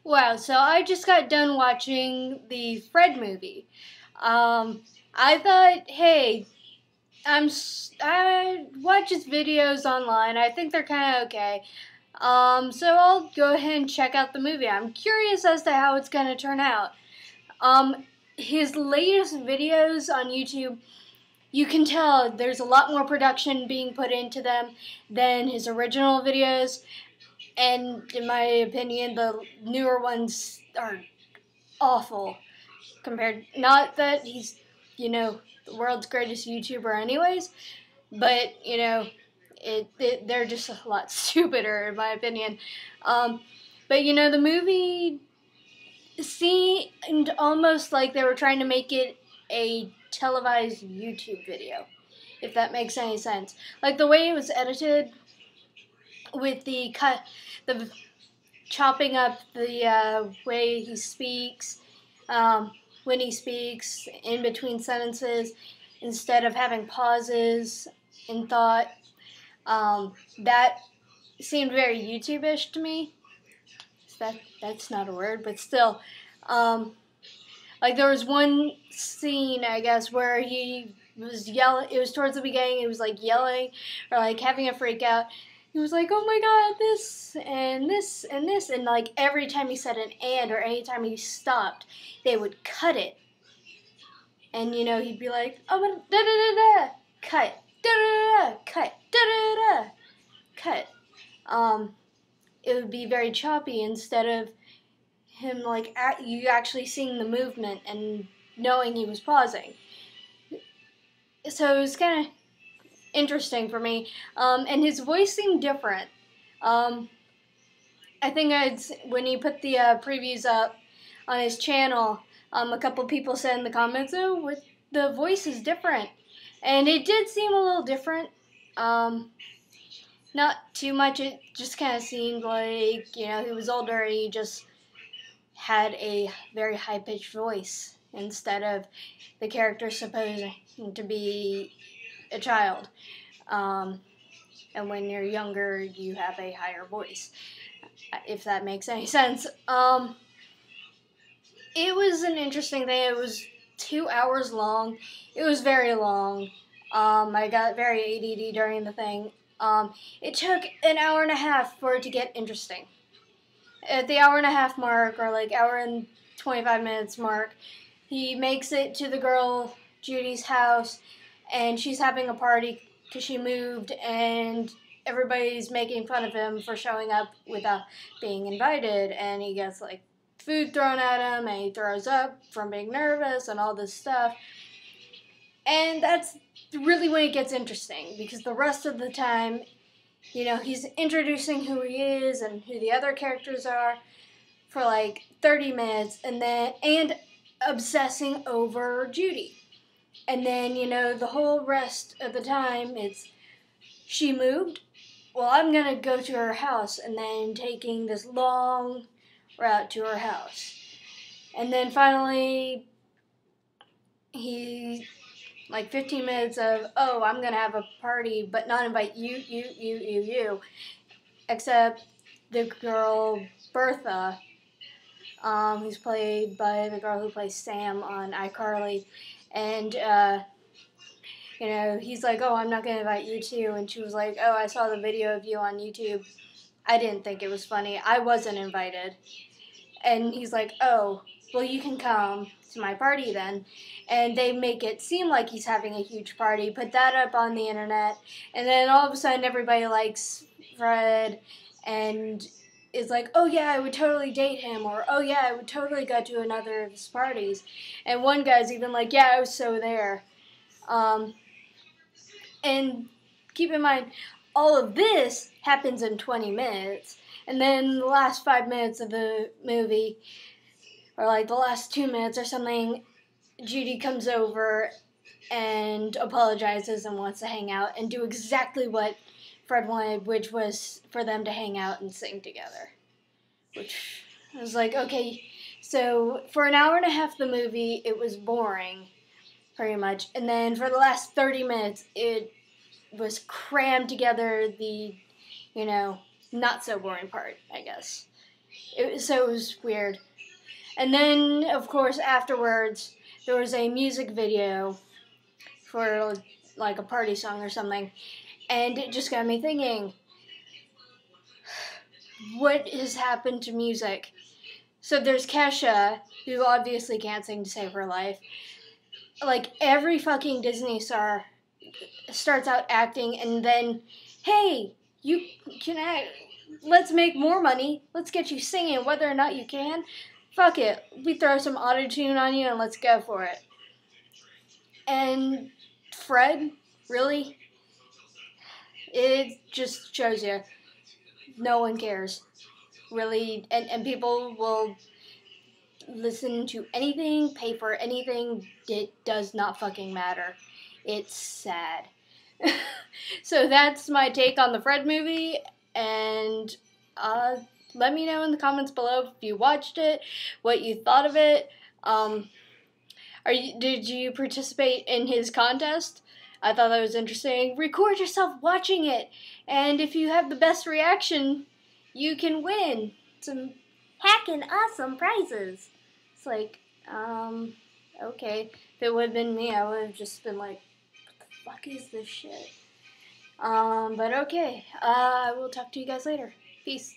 Wow, so I just got done watching the Fred movie. I thought, hey, I watch his videos online. I think they're kind of okay. So I'll go ahead and check out the movie. I'm curious as to how it's gonna turn out. His latest videos on YouTube, you can tell there's a lot more production being put into them than his original videos. And in my opinion, the newer ones are awful compared. Not that he's, the world's greatest YouTuber, anyways, but they're just a lot stupider in my opinion. But the movie seemed almost like they were trying to make it a televised YouTube video, if that makes any sense. Like the way it was edited with the chopping up the way he speaks, when he speaks in between sentences, instead of having pauses in thought. That seemed very YouTube-ish to me. That's not a word, but still. Like there was one scene, I guess, where he was yelling. It was towards the beginning. He was like yelling or like having a freak out. He was like, "Oh my God, this and this and this," and like every time he said an "and" or any time he stopped, they would cut it, and he'd be like, "Oh, da da da da, cut, da da da, cut, da da da, cut." It would be very choppy instead of him like you actually seeing the movement and knowing he was pausing. So it was kind of interesting for me. And his voice seemed different. I think when he put the previews up on his channel, a couple people said in the comments, "Oh, the voice is different," and it did seem a little different. Not too much. It just kind of seemed like he was older and he just had a very high-pitched voice instead of the character supposing to be a child. And when you're younger, you have a higher voice, if that makes any sense. It was an interesting thing. It was 2 hours long. It was very long. I got very ADD during the thing. It took an hour and a half for it to get interesting. At the hour and a half mark, or like hour and 25 minutes mark, he makes it to the girl Judy's house, and she's having a party because she moved, and everybody's making fun of him for showing up without being invited, and he gets like food thrown at him, and he throws up from being nervous and all this stuff. And that's really when it gets interesting, because the rest of the time, he's introducing who he is and who the other characters are for like 30 minutes, and obsessing over Judy. And then, the whole rest of the time it's, she moved, well, I'm gonna go to her house, and then taking this long route to her house. And then finally, he, like 15 minutes of, "Oh, I'm gonna have a party, but not invite you, except the girl Bertha, who's played by the girl who plays Sam on iCarly." And he's like, "Oh, I'm not gonna invite you too," and she was like, "Oh, I saw the video of you on YouTube. I didn't think it was funny. I wasn't invited." And he's like, "Oh, well, you can come to my party then." And they make it seem like he's having a huge party, put that up on the internet, and then all of a sudden everybody likes Fred and is like, "Oh yeah, I would totally date him," or "Oh yeah, I would totally go to another of his parties." And one guy's even like, "Yeah, I was so there." And keep in mind, all of this happens in 20 minutes, and then the last 5 minutes of the movie, or like the last 2 minutes or something, Judy comes over and apologizes and wants to hang out and do exactly what Fred wanted, which was for them to hang out and sing together. Which I was like, okay, so for an hour and a half of the movie, it was boring, pretty much. And then for the last 30 minutes, it was crammed together the, not so boring part, I guess. So it was weird. And then, of course, afterwards, there was a music video for like a party song or something. And it just got me thinking, what has happened to music? So there's Kesha, who obviously can't sing to save her life. Like, every fucking Disney star starts out acting, and then, hey, you can act. Let's make more money. Let's get you singing, whether or not you can. Fuck it. We throw some auto-tune on you and let's go for it. And Fred, really? It just shows you no one cares. Really, and people will listen to anything, pay for anything. It does not fucking matter. It's sad. So that's my take on the Fred movie, and let me know in the comments below if you watched it, what you thought of it. Did you participate in his contest? I thought that was interesting. Record yourself watching it, and if you have the best reaction, you can win some hacking awesome prizes. It's like, okay. If it would have been me, I would have just been like, what the fuck is this shit? But okay. I will talk to you guys later. Peace.